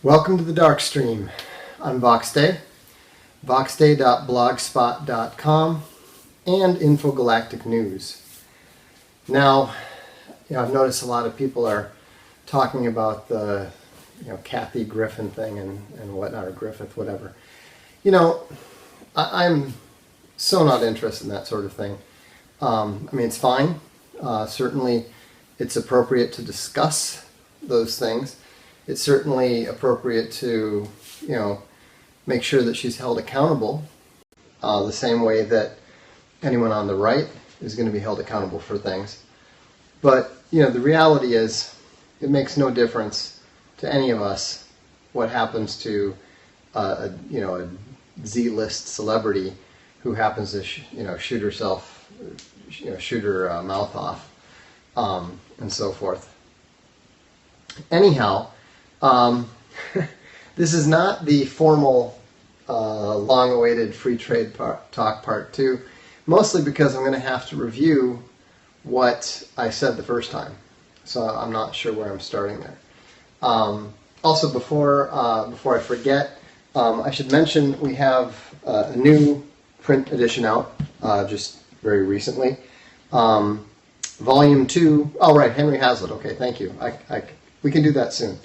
Welcome to the Darkstream. I'm VoxDay, voxday.blogspot.com, and Infogalactic News. Now, I've noticed a lot of people are talking about the, Kathy Griffin thing and whatnot, or Griffith, whatever. I'm so not interested in that sort of thing. It's fine. Certainly, it's appropriate to discuss those things. It's certainly appropriate to, make sure that she's held accountable the same way that anyone on the right is going to be held accountable for things. But, the reality is it makes no difference to any of us what happens to, a Z-list celebrity who happens to, shoot herself, shoot her mouth off, and so forth. Anyhow, this is not the formal, long-awaited free trade talk part 2, mostly because I'm going to have to review what I said the first time. So I'm not sure where I'm starting there. Also, before I forget, I should mention we have a new print edition out just very recently. Volume 2. Oh, right, Henry Hazlitt. Okay, thank you. We can do that soon.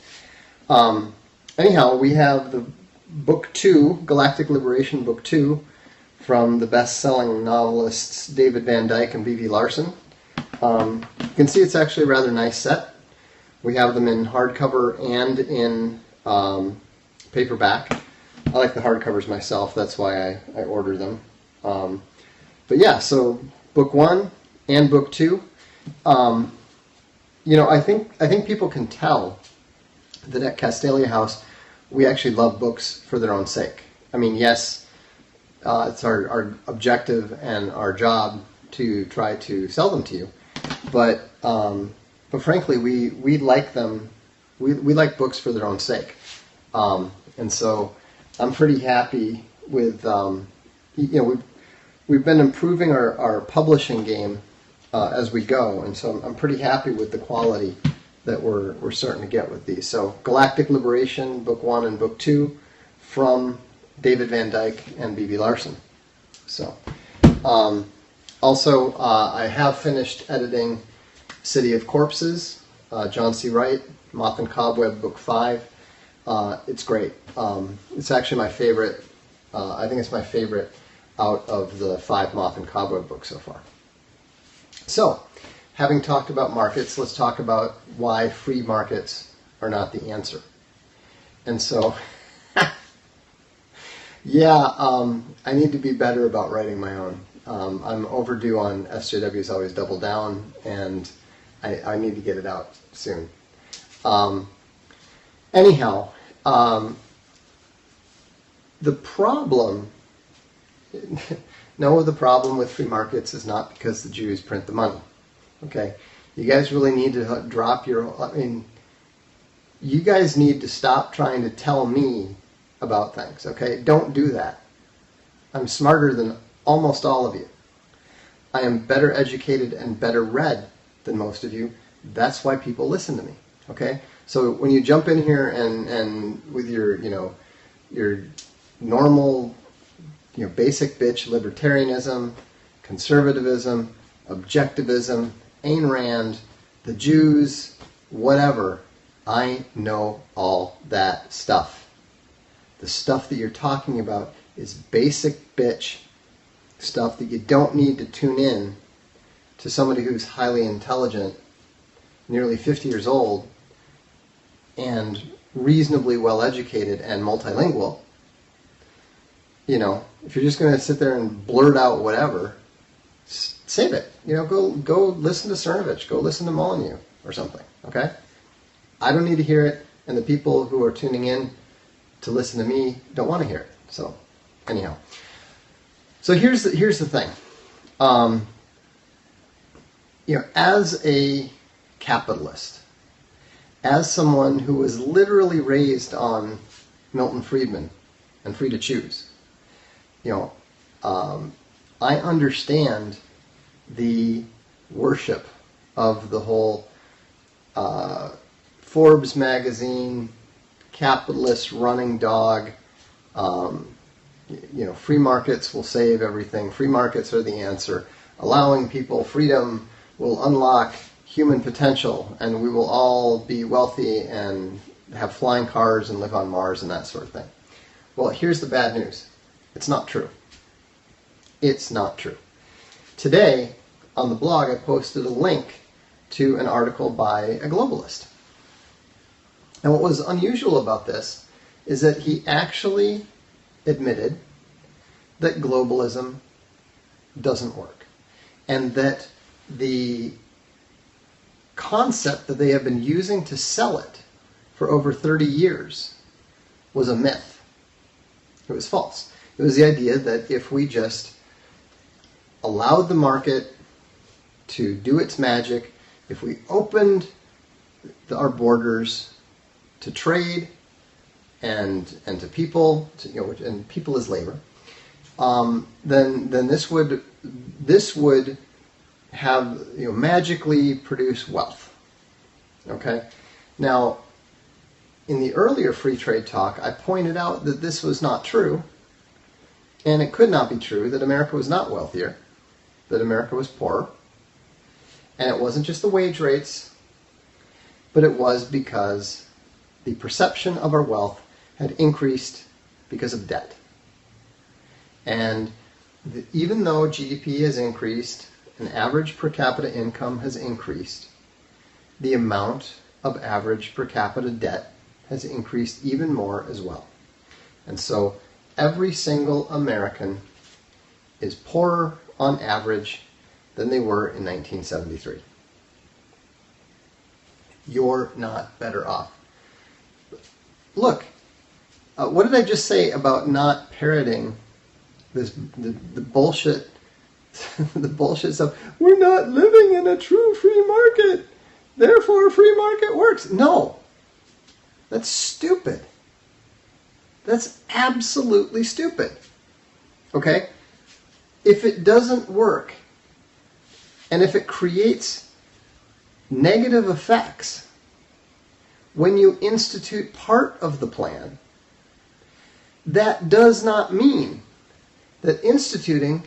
Anyhow, we have the Book 2, Galactic Liberation Book 2, from the best-selling novelists David Van Dyke and B.V. Larson. You can see it's actually a rather nice set. We have them in hardcover and in paperback. I like the hardcovers myself, that's why I order them. But yeah, so Book 1 and Book 2. I think people can tell that at Castalia House we actually love books for their own sake. Yes, it's our objective and our job to try to sell them to you, but frankly we like them. We like books for their own sake, and so I'm pretty happy with we've been improving our publishing game as we go, and so I'm pretty happy with the quality that we're starting to get with these. So Galactic Liberation, Book 1 and Book 2, from David Van Dyke and B.B. Larson. So, also, I have finished editing City of Corpses, John C. Wright, Moth and Cobweb, Book 5. It's great. It's actually my favorite. I think it's my favorite out of the 5 Moth and Cobweb books so far. So, having talked about markets, let's talk about why free markets are not the answer. And so, I need to be better about writing my own. I'm overdue on SJW's Always Double Down, and I need to get it out soon. Anyhow, the problem with free markets is not because the Jews print the money. Okay, you guys really need to drop your. You guys need to stop trying to tell me about things. Okay, don't do that. I'm smarter than almost all of you. I am better educated and better read than most of you. That's why people listen to me. Okay, so when you jump in here and with your your normal basic bitch libertarianism, conservatism, objectivism, Ayn Rand, the Jews, whatever, I know all that stuff. The stuff that you're talking about is basic bitch stuff that you don't need to tune in to somebody who's highly intelligent, nearly 50 years old, and reasonably well educated and multilingual. If you're just going to sit there and blurt out whatever, save it. Go listen to Cernovich. Go listen to Molyneux or something. Okay? I don't need to hear it, and the people who are tuning in to listen to me don't want to hear it. So, anyhow. So here's the thing. As a capitalist, as someone who was literally raised on Milton Friedman and Free to Choose, I understand the worship of the whole Forbes magazine, capitalist running dog. Free markets will save everything. Free markets are the answer. Allowing people freedom will unlock human potential, and we will all be wealthy and have flying cars and live on Mars and that sort of thing. Well, here's the bad news. It's not true. It's not true. Today, on the blog, I posted a link to an article by a globalist. And what was unusual about this is that he actually admitted that globalism doesn't work, and that the concept that they have been using to sell it for over 30 years was a myth. It was false. It was the idea that if we just allowed the market to do its magic, if we opened our borders to trade and to people, and people is labor, then this would have magically produce wealth. Okay. Now, in the earlier free trade talk, I pointed out that this was not true, and it could not be true that America was not wealthier, that America was poorer, and it wasn't just the wage rates, but it was because the perception of our wealth had increased because of debt. And even though GDP has increased and average per capita income has increased, the amount of average per capita debt has increased even more as well. And so every single American is poorer on average than they were in 1973. You're not better off. Look, what did I just say about not parroting the bullshit, the bullshit stuff? We're not living in a true free market, therefore free market works. No, that's stupid. That's absolutely stupid. Okay? If it doesn't work, and if it creates negative effects when you institute part of the plan, that does not mean that instituting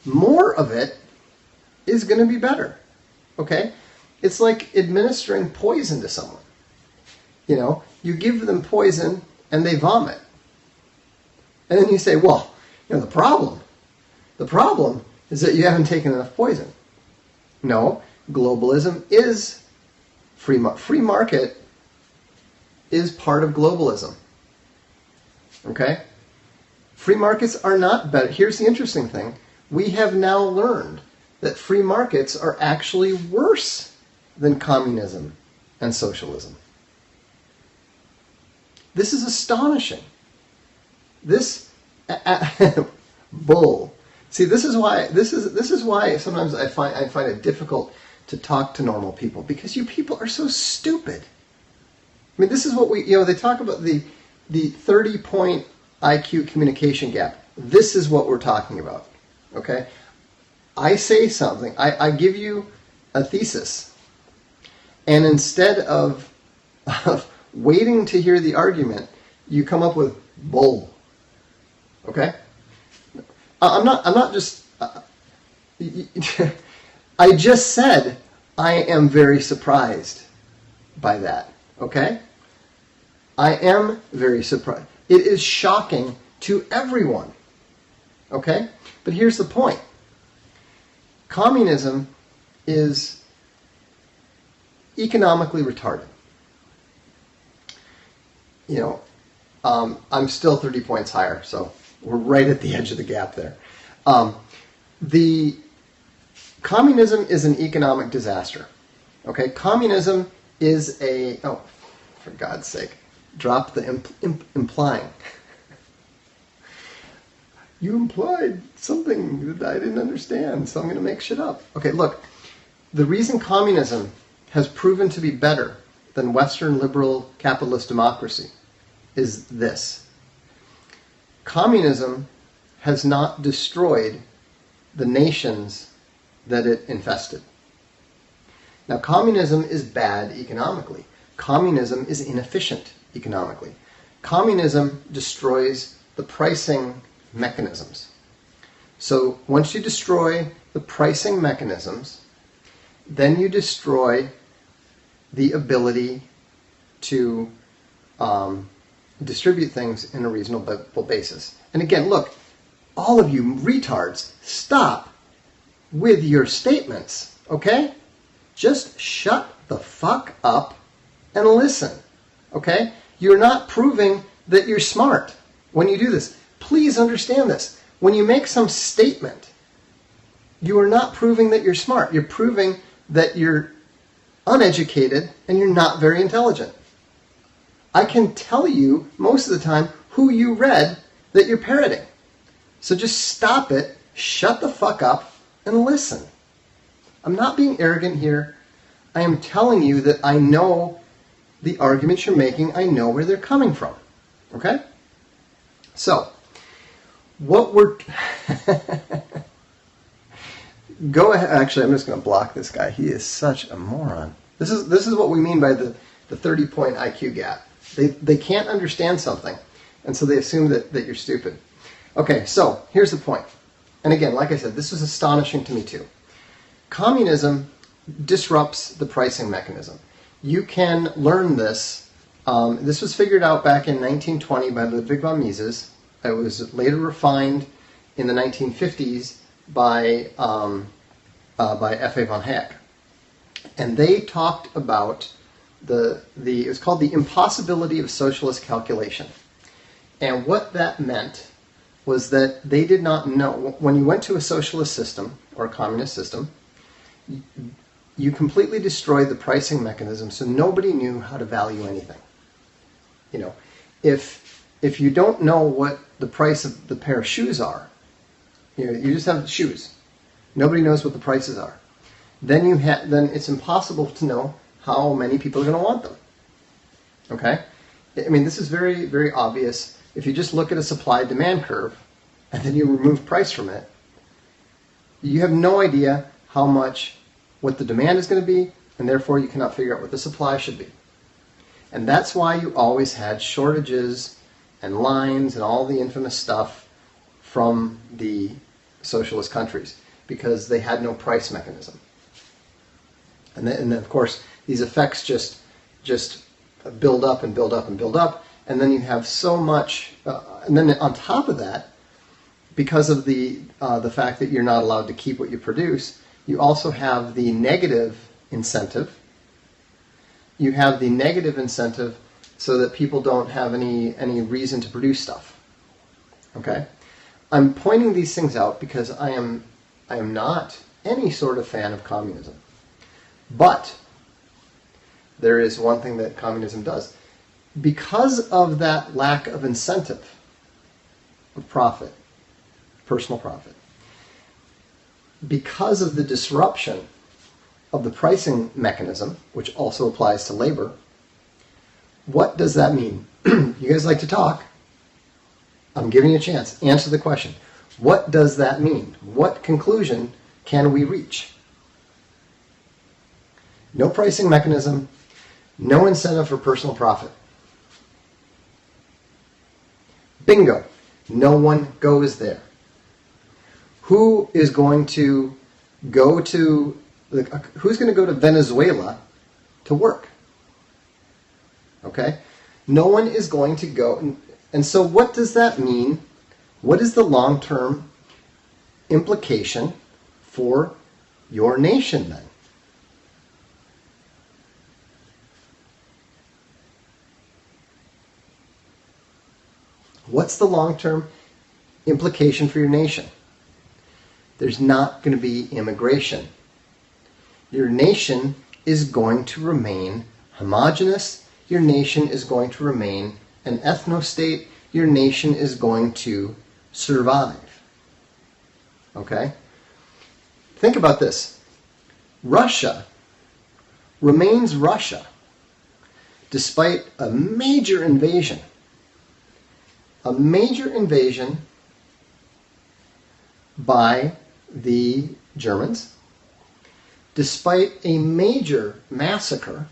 more of it is going to be better. Okay? It's like administering poison to someone. You give them poison and they vomit. And then you say, well, the problem is that you haven't taken enough poison. No, globalism is free market is part of globalism. Okay? Free markets are not better. Here's the interesting thing. We have now learned that free markets are actually worse than communism and socialism. This is astonishing. This bull. See, this is why sometimes I find it difficult to talk to normal people, because you people are so stupid. I mean, this is what they talk about the 30-point IQ communication gap. This is what we're talking about. Okay? I say something, I give you a thesis, and instead of waiting to hear the argument, you come up with bull. Okay? I'm not just... I just said I am very surprised by that. Okay? I am very surprised. It is shocking to everyone. Okay? But here's the point. Communism is economically retarded. I'm still 30 points higher, so we're right at the edge of the gap there. The communism is an economic disaster. Okay? Communism is a... Oh, for God's sake. Drop the implying. You implied something that I didn't understand, so I'm going to make shit up. Okay, look. The reason communism has proven to be better than Western liberal capitalist democracy is this. Communism has not destroyed the nations that it infested. Now, communism is bad economically. communism is inefficient economically. Communism destroys the pricing mechanisms. So once you destroy the pricing mechanisms, then you destroy the ability to distribute things in a reasonable basis. And again, look, all of you retards, stop with your statements, okay? Just shut the fuck up and listen, okay? You're not proving that you're smart when you do this. Please understand this. When you make some statement, you are not proving that you're smart. You're proving that you're uneducated and you're not very intelligent. I can tell you most of the time who you read that you're parroting. So just stop it, shut the fuck up, and listen. I'm not being arrogant here. I am telling you that I know the arguments you're making. I know where they're coming from. Okay? So, what we're... Go ahead. Actually, I'm just going to block this guy. He is such a moron. This is what we mean by the 30-point IQ gap. They can't understand something, and so they assume that you're stupid. Okay, so here's the point. And again, like I said, this was astonishing to me too. Communism disrupts the pricing mechanism. You can learn this. This was figured out back in 1920 by Ludwig von Mises. It was later refined in the 1950s by F.A. von Hayek. And they talked about it was called the impossibility of socialist calculation. And what that meant was that they did not know, when you went to a socialist system or a communist system, you completely destroyed the pricing mechanism, so nobody knew how to value anything. You know, if you don't know what the price of the pair of shoes are, you just have shoes. Nobody knows what the prices are. Then it's impossible to know how many people are going to want them. Okay? I mean, this is very, very obvious. If you just look at a supply-demand curve and then you remove price from it, you have no idea what the demand is going to be, and therefore you cannot figure out what the supply should be. And that's why you always had shortages and lines and all the infamous stuff from the socialist countries, because they had no price mechanism. And then of course, these effects just build up and build up and build up, and then you have so much, and then on top of that, because of the fact that you're not allowed to keep what you produce, you also have the negative incentive. You have the negative incentive so that people don't have any reason to produce stuff. Okay? I'm pointing these things out because I am not any sort of fan of communism. But there is one thing that communism does. Because of that lack of incentive of profit, personal profit, because of the disruption of the pricing mechanism, which also applies to labor, what does that mean? You guys like to talk. I'm giving you a chance. Answer the question. What does that mean? What conclusion can we reach? No pricing mechanism, no incentive for personal profit. Bingo. No one goes there. Who's going to go to Venezuela to work? Okay? No one is going to go. And so what does that mean? What is the long-term implication for your nation then? What's the long-term implication for your nation? There's not going to be immigration. Your nation is going to remain homogeneous. Your nation is going to remain an ethno-state. Your nation is going to survive. Okay? Think about this. Russia remains Russia despite a major invasion. A major invasion by the Germans, despite a major massacre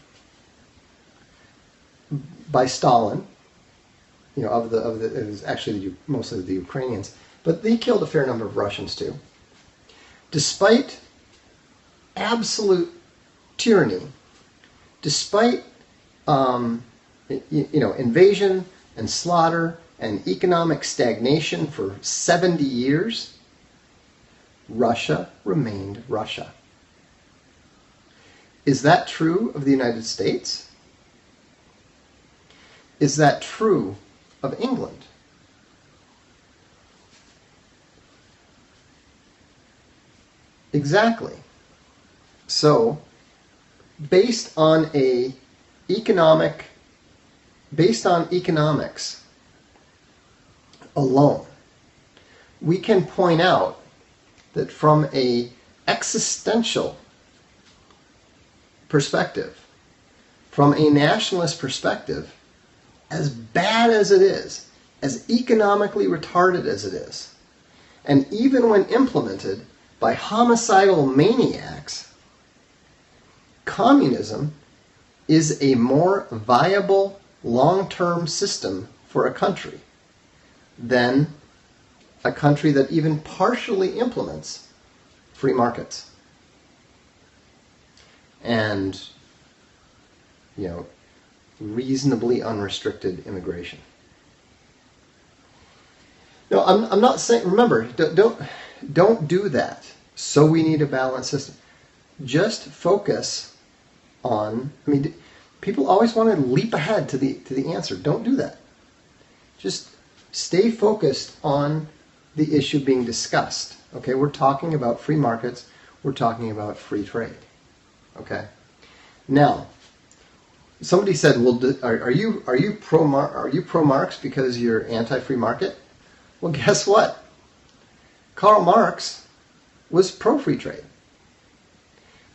by Stalin, it was actually mostly the Ukrainians, but they killed a fair number of Russians too. Despite absolute tyranny, despite invasion and slaughter and economic stagnation for 70 years, Russia remained Russia. Is that true of the United States? Is that true of England? Exactly. So, based on economics alone, we can point out that from an existential perspective, from a nationalist perspective, as bad as it is, as economically retarded as it is, and even when implemented by homicidal maniacs, communism is a more viable long-term system for a country than a country that even partially implements free markets and, reasonably unrestricted immigration. No, I'm not saying. Remember, don't do that. So we need a balanced system. Just focus on. People always want to leap ahead to the answer. Don't do that. Just stay focused on the issue being discussed. Okay, we're talking about free markets. We're talking about free trade. Okay. Now, somebody said, "Well, are you pro Marx because you're anti-free market?" Well, guess what? Karl Marx was pro-free trade.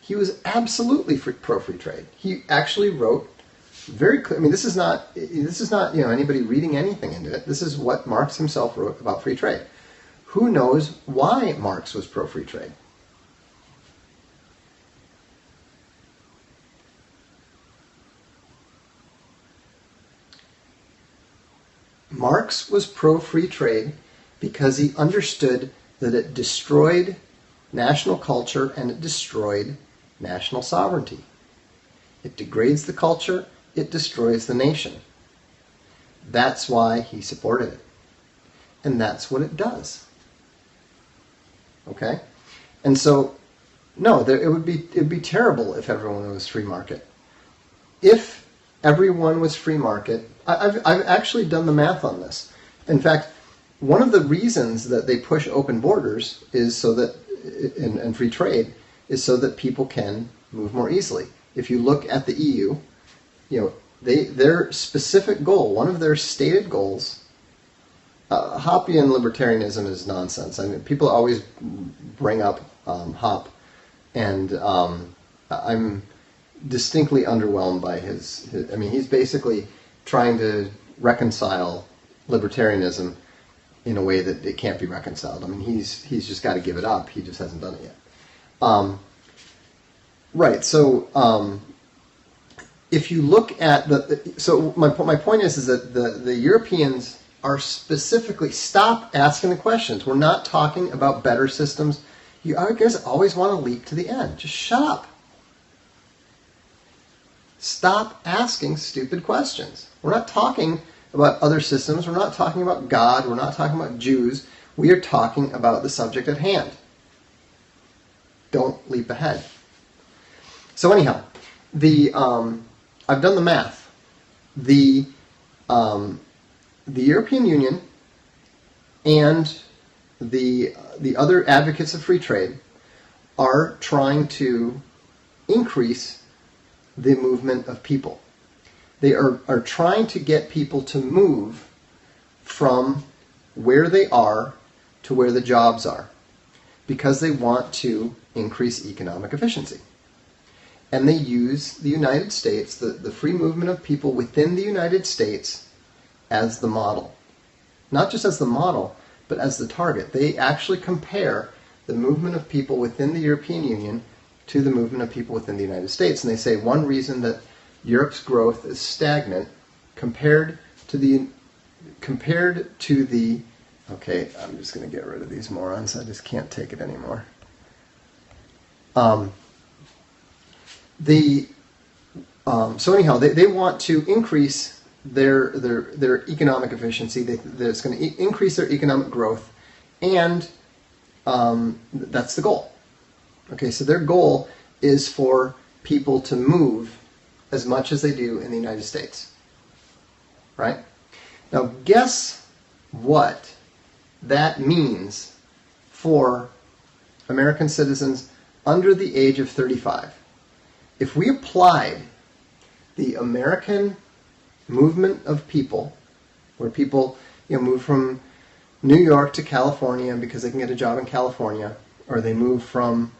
He was absolutely pro-free trade. He actually wrote very clear. This is not anybody reading anything into it. This is what Marx himself wrote about free trade. Who knows why Marx was pro-free trade? Marx was pro-free trade because he understood that it destroyed national culture and it destroyed national sovereignty. It degrades the culture, it destroys the nation. That's why he supported it. And that's what it does. Okay? And so, no, it'd be terrible if everyone was free market. If everyone was free market, I've actually done the math on this. In fact, one of the reasons that they push open borders is so that, and free trade, is so that people can move more easily. If you look at the EU, their specific goal, one of their stated goals, Hoppian libertarianism is nonsense. People always bring up Hoppe, and I'm distinctly underwhelmed by his. He's basically trying to reconcile libertarianism in a way that it can't be reconciled. He's just got to give it up. He just hasn't done it yet. Right. So if you look at so my point is that the Europeans are specifically stop asking the questions. We're not talking about better systems. You guys always want to leap to the end. Just shut up. Stop asking stupid questions. We're not talking about other systems. We're not talking about God. We're not talking about Jews. We are talking about the subject at hand. Don't leap ahead. So anyhow, I've done the math. The European Union and the other advocates of free trade are trying to increase the movement of people. They are trying to get people to move from where they are to where the jobs are because they want to increase economic efficiency. And they use the United States, the free movement of people within the United States, as the model. Not just as the model, but as the target. They actually compare the movement of people within the European Union to the movement of people within the United States. And they say one reason that Europe's growth is stagnant compared to the okay, I'm just going to get rid of these morons. I just can't take it anymore. So anyhow, they want to increase their economic efficiency. It's going to increase their economic growth, and that's the goal. Okay, so their goal is for people to move as much as they do in the United States. Right? Now, guess what that means for American citizens under the age of 35. If we applied the American movement of people, where people move from New York to California because they can get a job in California, or they move from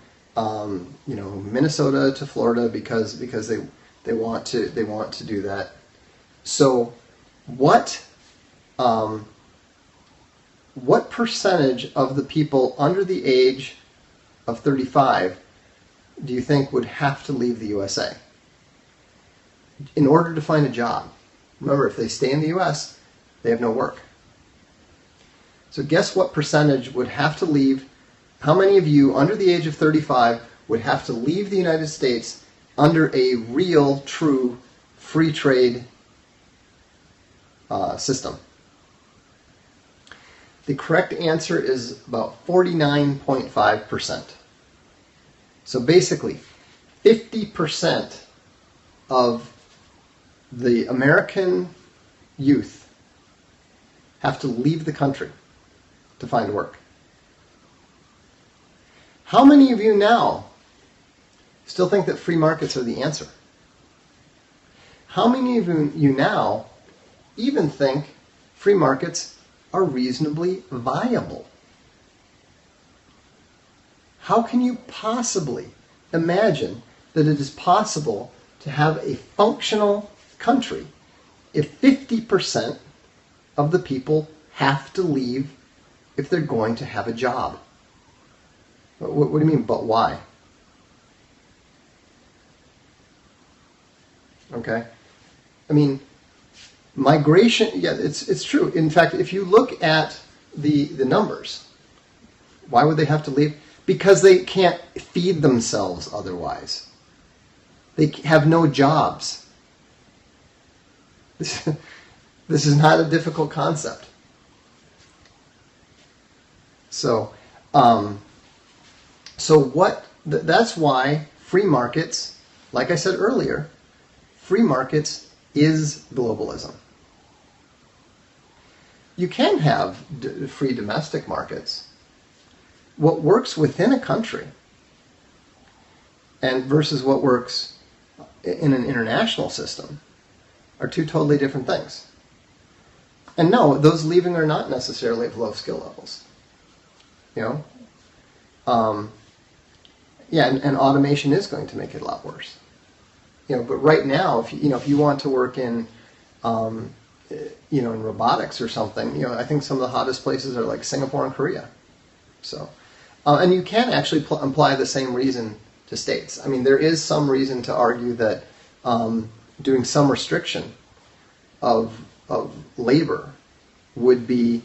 Minnesota to Florida because they want to do that. So what percentage of the people under the age of 35 do you think would have to leave the USA in order to find a job? Remember, if they stay in the US, they have no work. So guess what percentage would have to leave? How many of you under the age of 35 would have to leave the United States under a real, true, free trade system? The correct answer is about 49.5%. So basically, 50% of the American youth have to leave the country to find work. How many of you now still think that free markets are the answer? How many of you now even think free markets are reasonably viable? How can you possibly imagine that it is possible to have a functional country if 50% of the people have to leave if they're going to have a job? What do you mean, but why? Okay? I mean, migration, yeah, it's true. In fact, if you look at the numbers, why would they have to leave? Because they can't feed themselves otherwise. They have no jobs. This is not a difficult concept. So that's why free markets, like I said earlier, free markets is globalism. You can have free domestic markets. What works within a country and versus what works in an international system are two totally different things. And no, those leaving are not necessarily of low skill levels. And automation is going to make it a lot worse. But right now, if you want to work in in robotics or something, I think some of the hottest places are like Singapore and Korea. So, and you can actually apply the same reason to states. I mean, there is some reason to argue that doing some restriction of labor would be,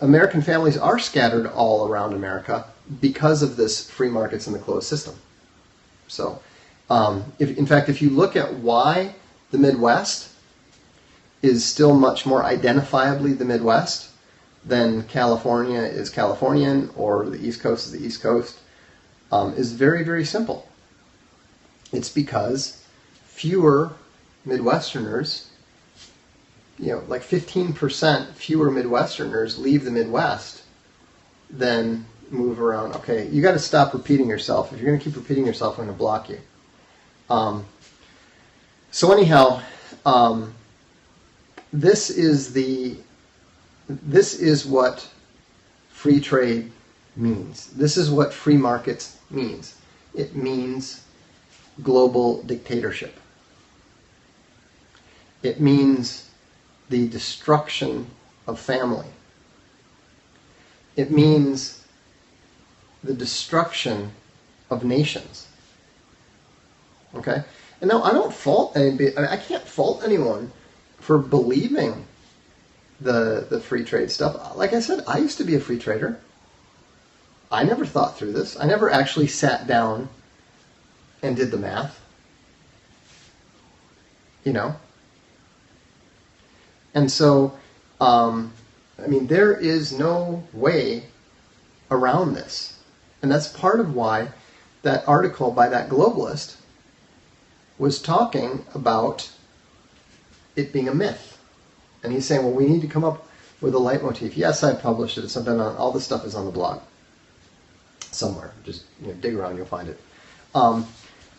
American families are scattered all around America because of this free markets and the closed system. So, in fact, if you look at why the Midwest is still much more identifiably the Midwest than California is Californian or the East Coast is the East Coast, is very, very simple. It's because fewer Midwesterners, like 15% fewer Midwesterners leave the Midwest than move around. Okay, you got to stop repeating yourself. If you're going to keep repeating yourself, I'm going to block you. So anyhow, this is what free trade means. This is what free markets means. It means global dictatorship. It means the destruction of family. It means the destruction of nations. Okay? And now I don't fault anybody. I can't fault anyone for believing the free trade stuff. Like I said, I used to be a free trader. I never thought through this. I never actually sat down and did the math. You know? And so, I mean, there is no way around this. And that's part of why that article by that globalist was talking about it being a myth. And he's saying, well, we need to come up with a leitmotif. Yes, I published it. It's been on, all this stuff is on the blog somewhere. Just dig around, you'll find it.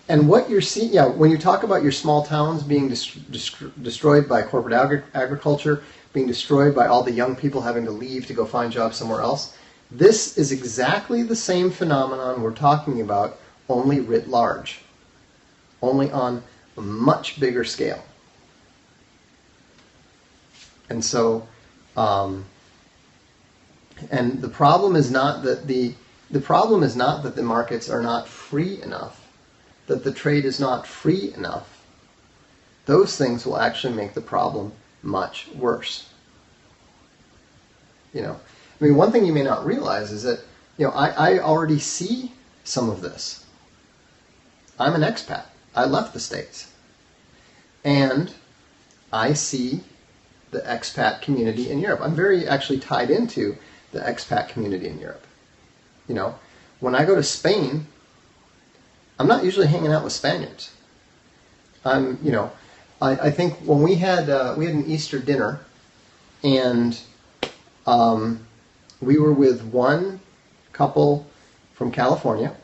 And what you're seeing, when you talk about your small towns being destroyed by corporate agriculture, being destroyed by all the young people having to leave to go find jobs somewhere else, this is exactly the same phenomenon we're talking about, only writ large, only on a much bigger scale. And so, and the problem is not that the markets are not free enough, that the trade is not free enough. Those things will actually make the problem much worse. I mean, one thing you may not realize is that, I already see some of this. I'm an expat. I left the States. And I see the expat community in Europe. I'm very actually tied into the expat community in Europe. When I go to Spain, I'm not usually hanging out with Spaniards. I think when we had an Easter dinner, and we were with one couple from California.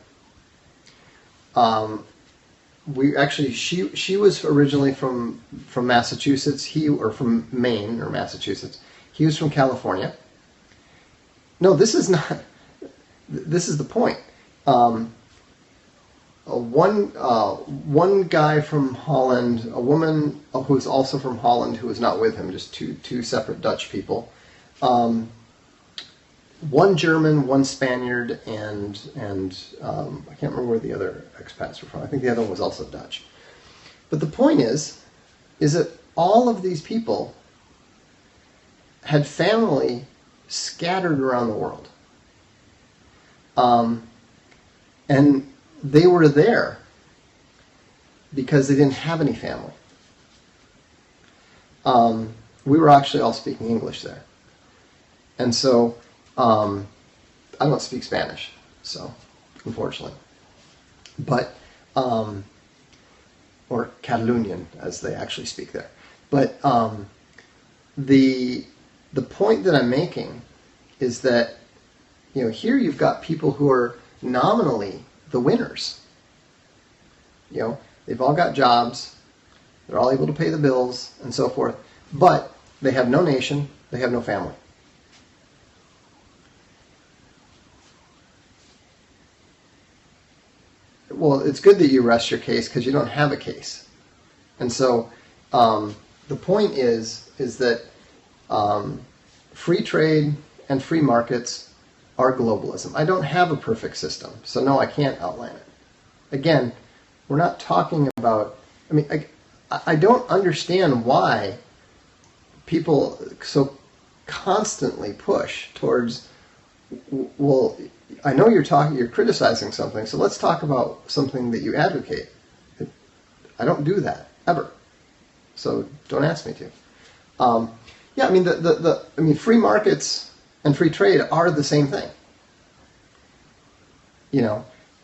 She was originally from Massachusetts. From Maine or Massachusetts. He was from California. No, this is not. This is the point. One guy from Holland, a woman who is also from Holland who was not with him, just two separate Dutch people. One German, one Spaniard, and I can't remember where the other expats were from. I think the other one was also Dutch. But the point is that all of these people had family scattered around the world. And they were there because they didn't have any family. We were actually all speaking English there. And so, I don't speak Spanish, so, unfortunately. But, or Catalonian, as they actually speak there. But the point that I'm making is that, here you've got people who are nominally the winners. They've all got jobs, they're all able to pay the bills, and so forth, but they have no nation, they have no family. Well, it's good that you rest your case because you don't have a case. And so the point is that free trade and free markets are globalism. I don't have a perfect system, so no, I can't outline it. Again, we're not talking about, I don't understand why people so constantly push towards, well, I know you're criticizing something, so let's talk about something that you advocate. I don't do that, ever. So don't ask me to. Free markets and free trade are the same thing.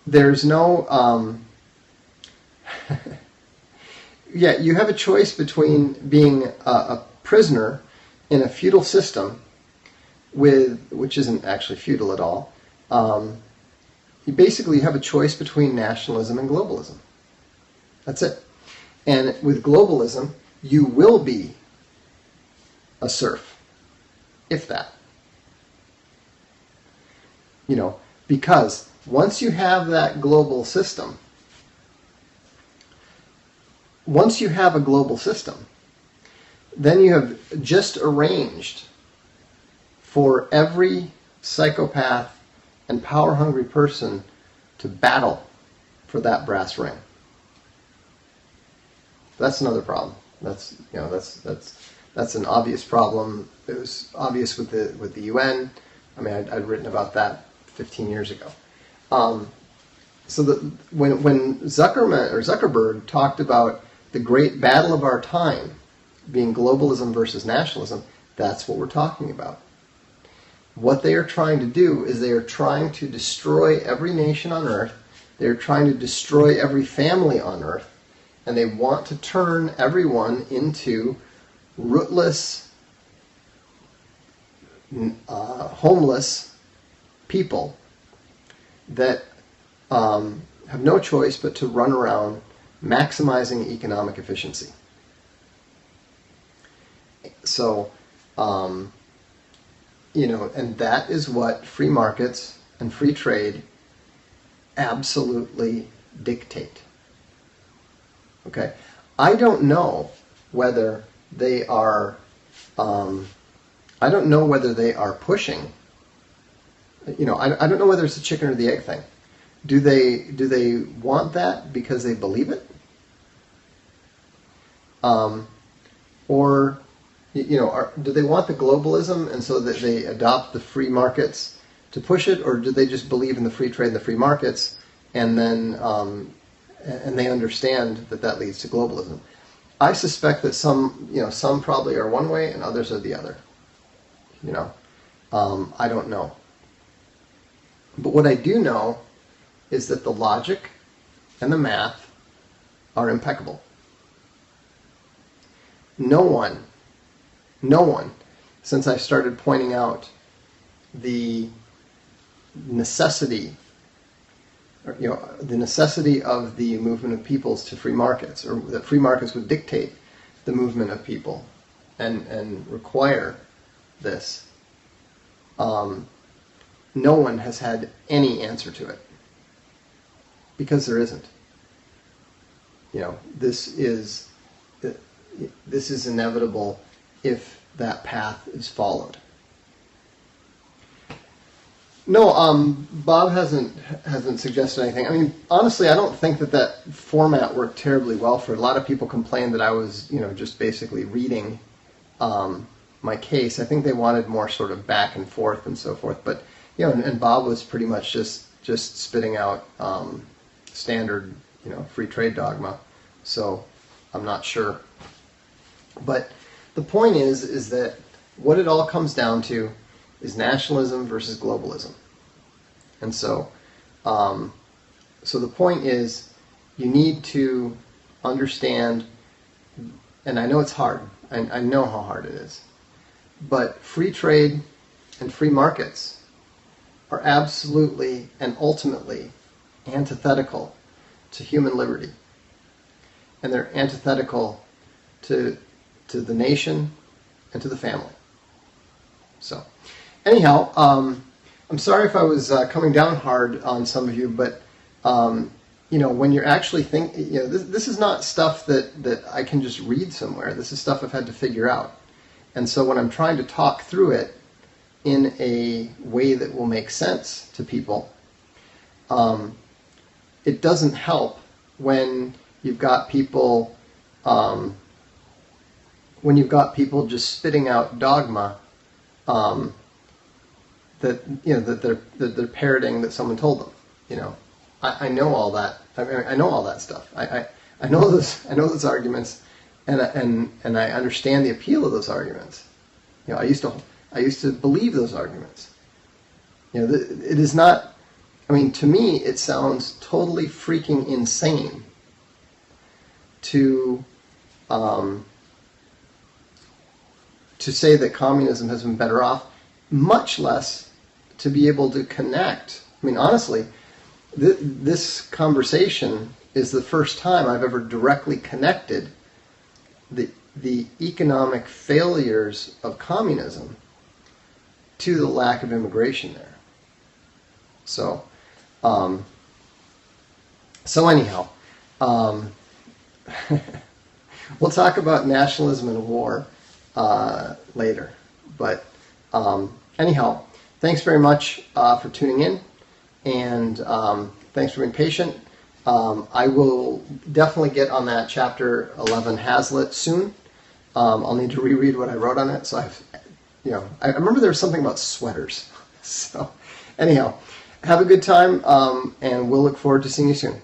There's no, you have a choice between being a prisoner in a feudal system which isn't actually feudal at all. You basically have a choice between nationalism and globalism. That's it. And with globalism, you will be a serf, if that. Because once you have that global system, then you have just arranged for every psychopath and power-hungry person to battle for that brass ring. That's another problem. That's that's an obvious problem. It was obvious with the UN. I mean, I'd written about that 15 years ago. So when Zuckerberg talked about the great battle of our time being globalism versus nationalism, that's what we're talking about. What they are trying to do is they are trying to destroy every nation on earth. They are trying to destroy every family on earth. And they want to turn everyone into rootless, homeless people that have no choice but to run around maximizing economic efficiency. So, and that is what free markets and free trade absolutely dictate. Okay, I don't know whether they are. I don't know whether they are pushing. I don't know whether it's a chicken or the egg thing. Do they want that because they believe it? Or do they want the globalism and so that they adopt the free markets to push it, or do they just believe in the free trade and the free markets and then and they understand that leads to globalism? I suspect that some probably are one way and others are the other. I don't know. But what I do know is that the logic and the math are impeccable. No one, since I started pointing out the necessity, the necessity of the movement of peoples to free markets, or that free markets would dictate the movement of people and require this, no one has had any answer to it, because there isn't. This is inevitable if that path is followed. No, Bob hasn't suggested anything. I mean, honestly, I don't think that format worked terribly well for it. A lot of people complained that I was, just basically reading my case. I think they wanted more sort of back and forth and so forth. But and Bob was pretty much just spitting out standard, free trade dogma. So I'm not sure. But the point is that what it all comes down to is nationalism versus globalism. And so the point is, you need to understand, and I know it's hard, I know how hard it is, but free trade and free markets are absolutely and ultimately antithetical to human liberty. And they're antithetical to the nation and to the family. So, anyhow, I'm sorry if I was coming down hard on some of you, but when you're actually thinking, this is not stuff that I can just read somewhere. This is stuff I've had to figure out. And so when I'm trying to talk through it in a way that will make sense to people, it doesn't help when you've got people just spitting out dogma that they're parroting that someone told them. I know all that. I know all that stuff. I know those arguments, and I understand the appeal of those arguments. I used to believe those arguments. It is not. I mean, to me, it sounds totally freaking insane to say that communism has been better off, much less to be able to connect. I mean, honestly, this conversation is the first time I've ever directly connected the economic failures of communism to the lack of immigration there. So, anyhow, we'll talk about nationalism and war later. But anyhow, thanks very much for tuning in, and thanks for being patient. I will definitely get on that chapter 11 Hazlitt soon. I'll need to reread what I wrote on it. So I remember there was something about sweaters. So anyhow, have a good time, and we'll look forward to seeing you soon.